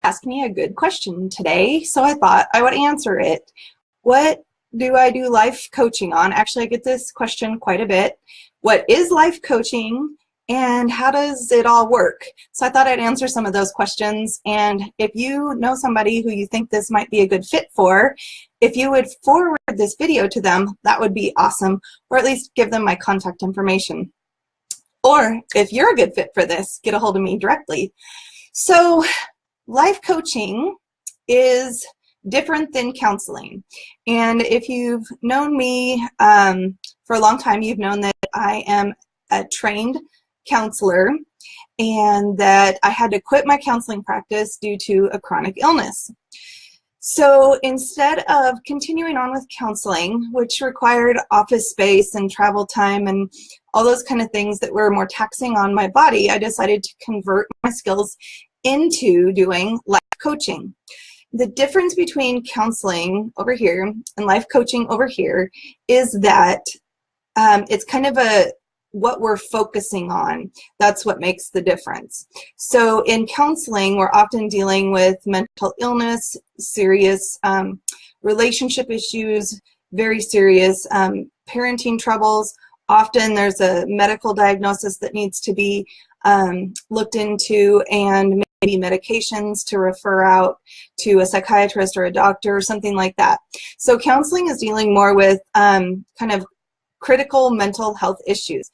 asked me a good question today, so I thought I would answer it. What do I do life coaching on? Actually, I get this question quite a bit. What is life coaching and how does it all work? So I thought I'd answer some of those questions, and if you know somebody who you think this might be a good fit for, if you would forward this video to them, that would be awesome, or at least give them my contact information. Or if you're a good fit for this, get a hold of me directly. So life coaching is different than counseling. And if you've known me for a long time, you've known that I am a trained counselor and that I had to quit my counseling practice due to a chronic illness. So instead of continuing on with counseling, which required office space and travel time and all those kind of things that were more taxing on my body, I decided to convert my skills into doing life coaching. The difference between counseling over here and life coaching over here is that it's kind of what we're focusing on. That's what makes the difference. So in counseling, we're often dealing with mental illness, serious relationship issues, very serious parenting troubles. Often there's a medical diagnosis that needs to be looked into, and maybe medications to refer out to a psychiatrist or a doctor or something like that. So counseling is dealing more with kind of critical mental health issues.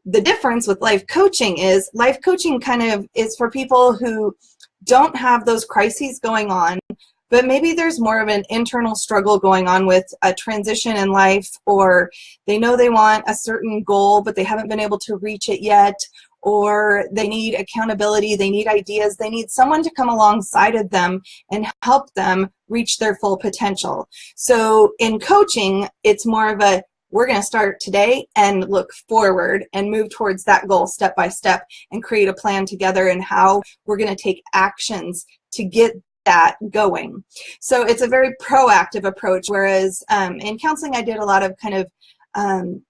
The difference with life coaching is life coaching kind of is for people who don't have those crises going on, but maybe there's more of an internal struggle going on with a transition in life, or they know they want a certain goal, but they haven't been able to reach it yet, or they need accountability, they need ideas, they need someone to come alongside of them and help them reach their full potential. So in coaching, it's more of a, we're going to start today and look forward and move towards that goal step by step and create a plan together and how we're going to take actions to get that going. So it's a very proactive approach, whereas in counseling I did a lot of kind of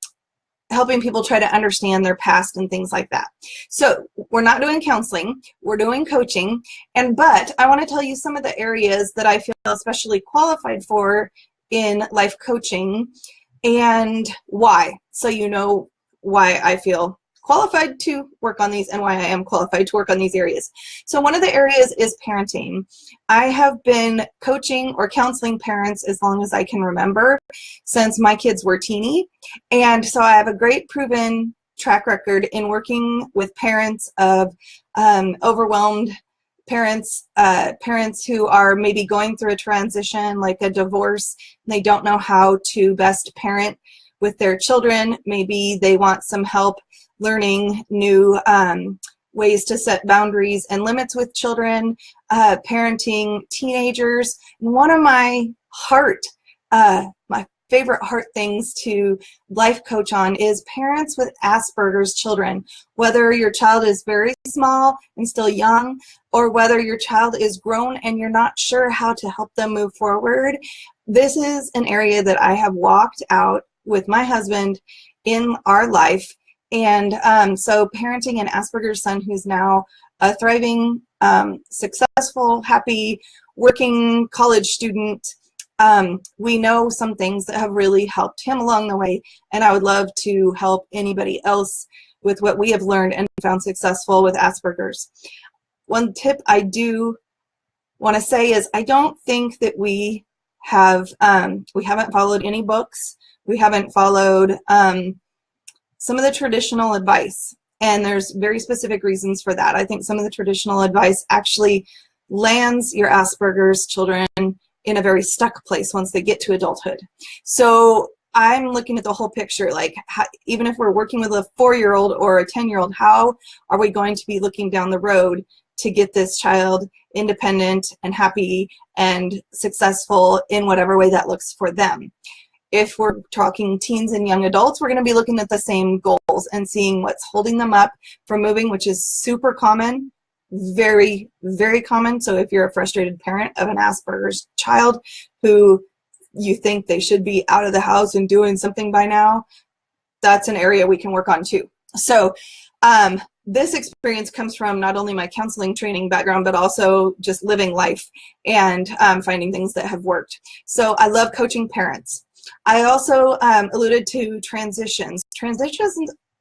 helping people try to understand their past and things like that. So we're not doing counseling, we're doing coaching, but I want to tell you some of the areas that I feel especially qualified for in life coaching and why, so you know why I feel qualified to work on these and why I am qualified to work on these areas. So one of the areas is parenting. I have been coaching or counseling parents as long as I can remember, since my kids were teeny. And so I have a great proven track record in working with parents of overwhelmed parents, parents who are maybe going through a transition like a divorce, and they don't know how to best parent with their children. Maybe they want some help learning new ways to set boundaries and limits with children, parenting teenagers. And one of my favorite heart things to life coach on is parents with Asperger's children. Whether your child is very small and still young, or whether your child is grown and you're not sure how to help them move forward, this is an area that I have walked out with my husband in our life. And so parenting an Asperger's son who's now a thriving, successful, happy, working college student, we know some things that have really helped him along the way, and I would love to help anybody else with what we have learned and found successful with Asperger's. One tip I do want to say is I don't think that we haven't followed any books. We haven't followed some of the traditional advice, and there's very specific reasons for that. I think some of the traditional advice actually lands your Asperger's children in a very stuck place once they get to adulthood. So I'm looking at the whole picture, like even if we're working with a 4-year-old or a 10-year-old, how are we going to be looking down the road to get this child independent and happy and successful in whatever way that looks for them? If we're talking teens and young adults, we're going to be looking at the same goals and seeing what's holding them up from moving, which is super common, very, very common. So if you're a frustrated parent of an Asperger's child who you think they should be out of the house and doing something by now, that's an area we can work on too. So this experience comes from not only my counseling training background, but also just living life and finding things that have worked. So I love coaching parents. I also alluded to transitions.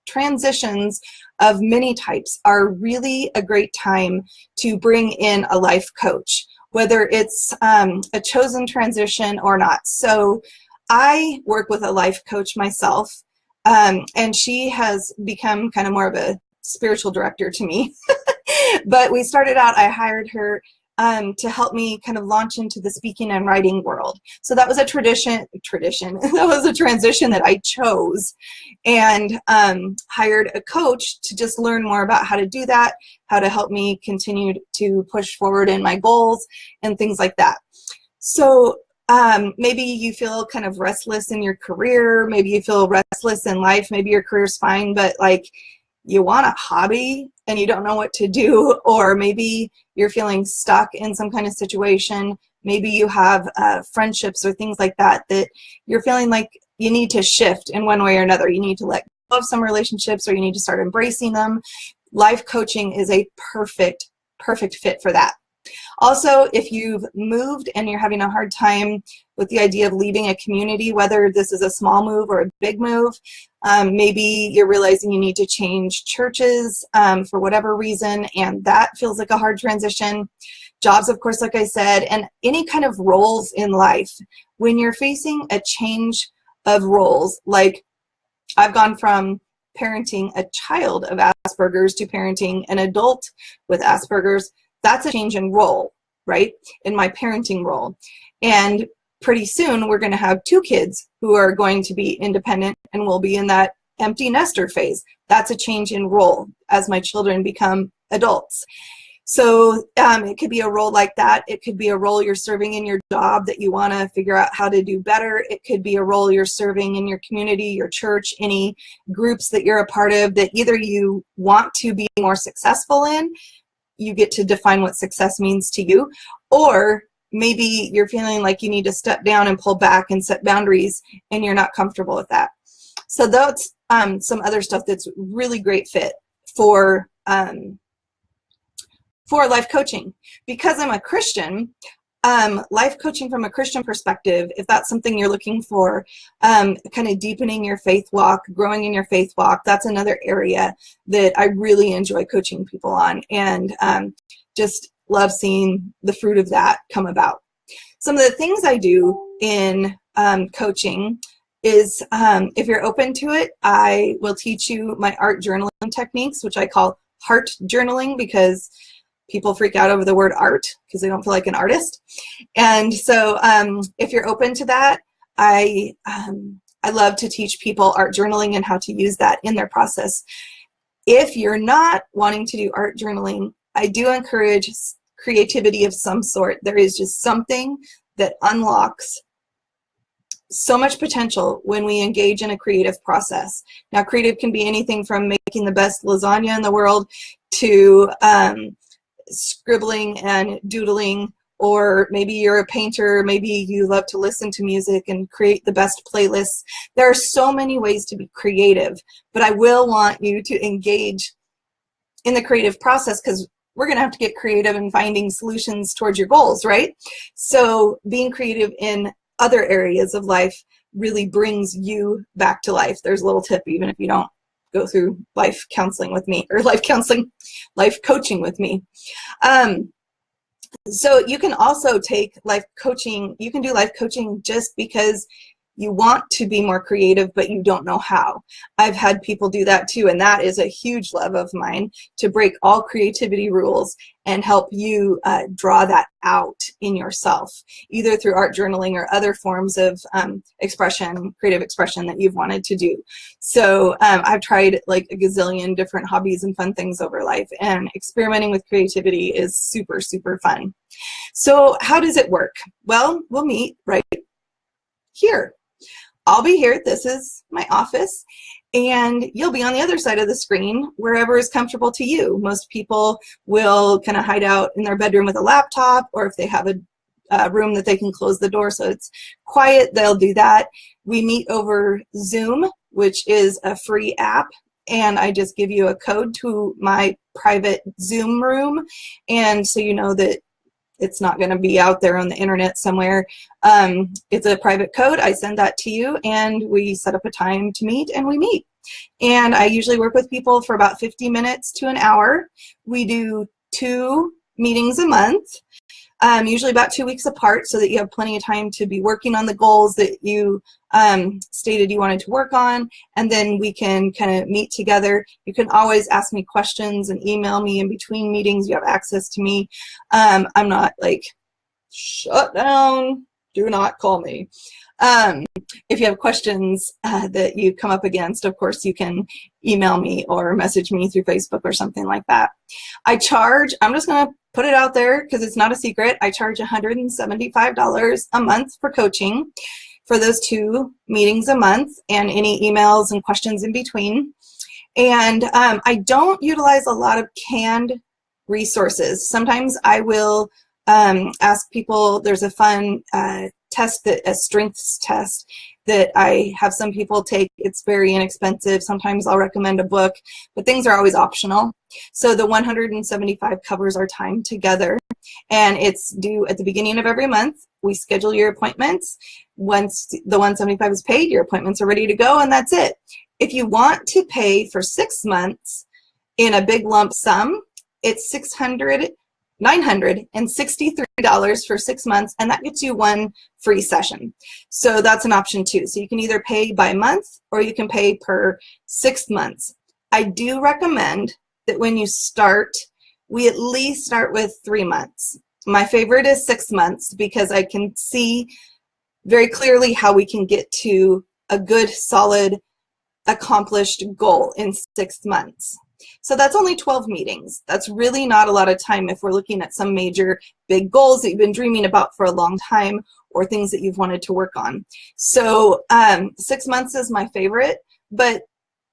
Transitions of many types are really a great time to bring in a life coach, whether it's a chosen transition or not. So I work with a life coach myself, and she has become kind of more of a spiritual director to me. But we started out, I hired her to help me kind of launch into the speaking and writing world. So that was a tradition, that was a transition that I chose, and hired a coach to just learn more about how to do that, how to help me continue to push forward in my goals and things like that. So maybe you feel kind of restless in your career, maybe you feel restless in life, maybe your career's fine, but like you want a hobby and you don't know what to do, or maybe you're feeling stuck in some kind of situation. Maybe you have friendships or things like that that you're feeling like you need to shift in one way or another. You need to let go of some relationships, or you need to start embracing them. Life coaching is a perfect fit for that. Also, if you've moved and you're having a hard time with the idea of leaving a community, whether this is a small move or a big move, maybe you're realizing you need to change churches for whatever reason, and that feels like a hard transition. Jobs, of course, like I said, and any kind of roles in life. When you're facing a change of roles, like I've gone from parenting a child of Asperger's to parenting an adult with Asperger's, that's a change in role, right? In my parenting role. And pretty soon we're going to have 2 kids who are going to be independent and will be in that empty nester phase. That's a change in role as my children become adults. So it could be a role like that. It could be a role you're serving in your job that you want to figure out how to do better. It could be a role you're serving in your community, your church, any groups that you're a part of that either you want to be more successful in, you get to define what success means to you, or maybe you're feeling like you need to step down and pull back and set boundaries and you're not comfortable with that. So that's some other stuff that's really great fit for life coaching. Because I'm a Christian, life coaching from a Christian perspective, if that's something you're looking for, kind of deepening your faith walk, growing in your faith walk, that's another area that I really enjoy coaching people on, and just love seeing the fruit of that come about. Some of the things I do in coaching is, if you're open to it, I will teach you my art journaling techniques, which I call heart journaling, because people freak out over the word art because they don't feel like an artist. And so if you're open to that, I love to teach people art journaling and how to use that in their process. If you're not wanting to do art journaling, I do encourage creativity of some sort. There is just something that unlocks so much potential when we engage in a creative process. Now, creative can be anything from making the best lasagna in the world to scribbling and doodling, or maybe you're a painter, maybe you love to listen to music and create the best playlists. There are so many ways to be creative, but I will want you to engage in the creative process, because we're going to have to get creative in finding solutions towards your goals, right? So being creative in other areas of life really brings you back to life. There's a little tip, even if you don't go through life counseling with me, or life coaching with me. So you can also take life coaching, you can do life coaching just because you want to be more creative, but you don't know how. I've had people do that too, and that is a huge love of mine, to break all creativity rules and help you draw that out in yourself, either through art journaling or other forms of expression, creative expression that you've wanted to do. So I've tried like a gazillion different hobbies and fun things over life, and experimenting with creativity is super, super fun. So how does it work? Well, we'll meet right here. I'll be here. This is my office, and you'll be on the other side of the screen, wherever is comfortable to you. Most people will kind of hide out in their bedroom with a laptop, or if they have a room that they can close the door so it's quiet, they'll do that. We meet over Zoom, which is a free app. and I just give you a code to my private Zoom room, and so you know that it's not going to be out there on the internet somewhere. It's a private code. I send that to you, and we set up a time to meet, and we meet. And I usually work with people for about 50 minutes to an hour. We do 2 meetings a month, usually about 2 weeks apart, so that you have plenty of time to be working on the goals that you stated you wanted to work on, and then we can kind of meet together. You can always ask me questions and email me in between meetings. You have access to me. I'm not like, shut down, do not call me. If you have questions that you come up against, of course, you can email me or message me through Facebook or something like that. I charge, I'm just going to put it out there because it's not a secret, I charge $175 a month for coaching for those 2 meetings a month and any emails and questions in between. And I don't utilize a lot of canned resources. Sometimes I will ask people, there's a fun test, a strengths test that I have some people take. It's very inexpensive. Sometimes I'll recommend a book, but things are always optional. So the 175 covers our time together, and it's due at the beginning of every month. We schedule your appointments. Once the 175 is paid, your appointments are ready to go, and that's it. If you want to pay for 6 months in a big lump sum, it's $963 for 6 months, and that gets you 1 free session. So that's an option too. So you can either pay by month or you can pay per 6 months. I do recommend that when you start, we at least start with 3 months. My favorite is 6 months because I can see very clearly how we can get to a good, solid, accomplished goal in 6 months. So that's only 12 meetings. That's really not a lot of time if we're looking at some major big goals that you've been dreaming about for a long time or things that you've wanted to work on. So 6 months is my favorite, but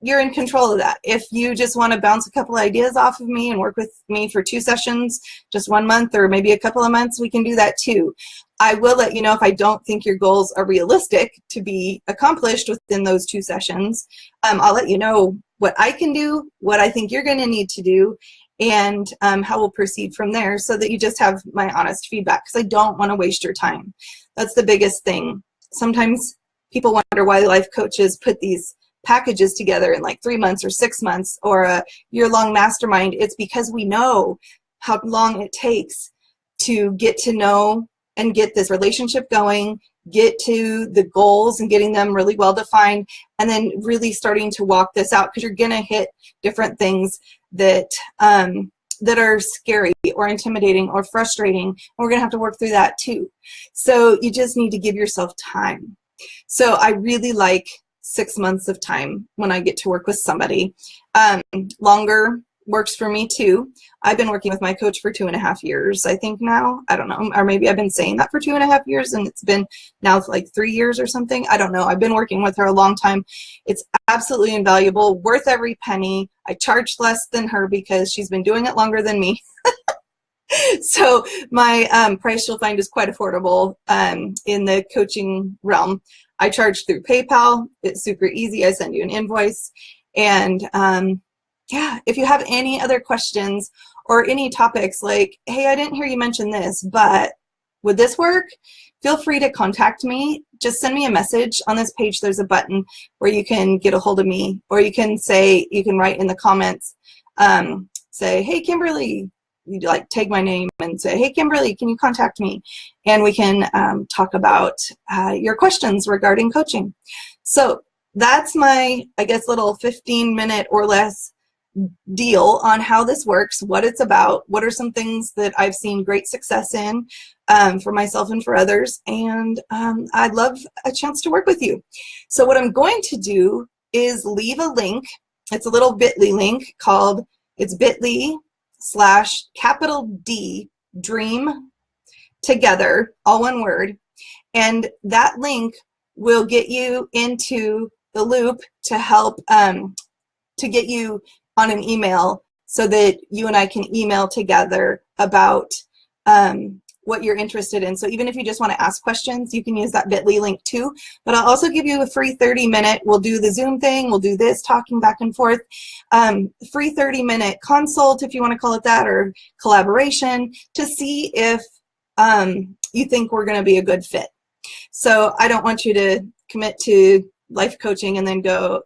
you're in control of that. If you just want to bounce a couple ideas off of me and work with me for 2 sessions, just 1 month or maybe a couple of months, we can do that too. I will let you know if I don't think your goals are realistic to be accomplished within those 2 sessions. I'll let you know what I can do, what I think you're going to need to do, and how we'll proceed from there, so that you just have my honest feedback, because I don't want to waste your time. That's the biggest thing. Sometimes people wonder why life coaches put these packages together in like 3 months or 6 months or a year-long mastermind. It's because we know how long it takes to get to know and get this relationship going, get to the goals and getting them really well defined, and then really starting to walk this out, because you're going to hit different things that that are scary or intimidating or frustrating, and we're going to have to work through that too. So you just need to give yourself time. So I really like 6 months of time when I get to work with somebody. Longer works for me too. I've been working with my coach for 2.5 years, I think now. I don't know, or maybe I've been saying that for 2.5 years and it's been now like 3 years or something. I don't know. I've been working with her a long time. It's absolutely invaluable, worth every penny. I charge less than her because she's been doing it longer than me. So my price you'll find is quite affordable in the coaching realm. I charge through PayPal. It's super easy. I send you an invoice. And yeah, if you have any other questions or any topics like, hey, I didn't hear you mention this, but would this work? Feel free to contact me. Just send me a message. On this page, there's a button where you can get a hold of me, or you can say, you can write in the comments, say, hey, Kimberly, you like tag my name and say, hey, Kimberly, can you contact me? And we can talk about your questions regarding coaching. So that's my, I guess, little 15-minute or less deal on how this works, what it's about, what are some things that I've seen great success in for myself and for others, and I'd love a chance to work with you. So what I'm going to do is leave a link. It's a little bit.ly link called, it's bit.ly/D dream together, all one word, and that link will get you into the loop to help to get you on an email so that you and I can email together about what you're interested in. So even if you just want to ask questions, you can use that bit.ly link too. But I'll also give you a free 30-minute, we'll do the Zoom thing, we'll do this, talking back and forth, free 30-minute consult, if you want to call it that, or collaboration, to see if you think we're going to be a good fit. So I don't want you to commit to life coaching and then go,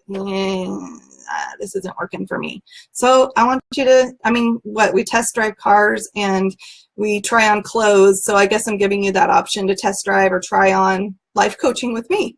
this isn't working for me. So I want you to, I mean, we test drive cars and we try on clothes. So I guess I'm giving you that option to test drive or try on life coaching with me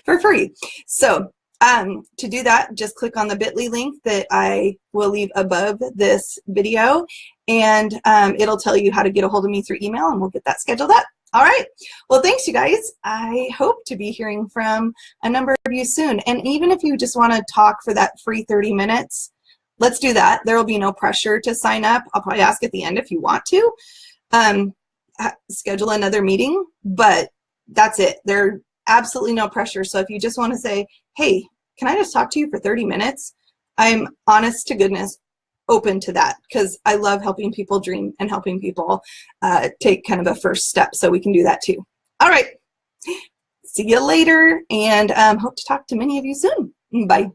for free. So to do that, just click on the bit.ly link that I will leave above this video, and it'll tell you how to get a hold of me through email, and we'll get that scheduled up. All right. Well, thanks, you guys. I hope to be hearing from a number of you soon. And even if you just want to talk for that free 30 minutes, let's do that. There will be no pressure to sign up. I'll probably ask at the end if you want to schedule another meeting, but that's it. There's absolutely no pressure. So if you just want to say, hey, can I just talk to you for 30 minutes? I'm honest to goodness open to that, because I love helping people dream and helping people take kind of a first step. So we can do that too. All right. See you later, and hope to talk to many of you soon. Bye.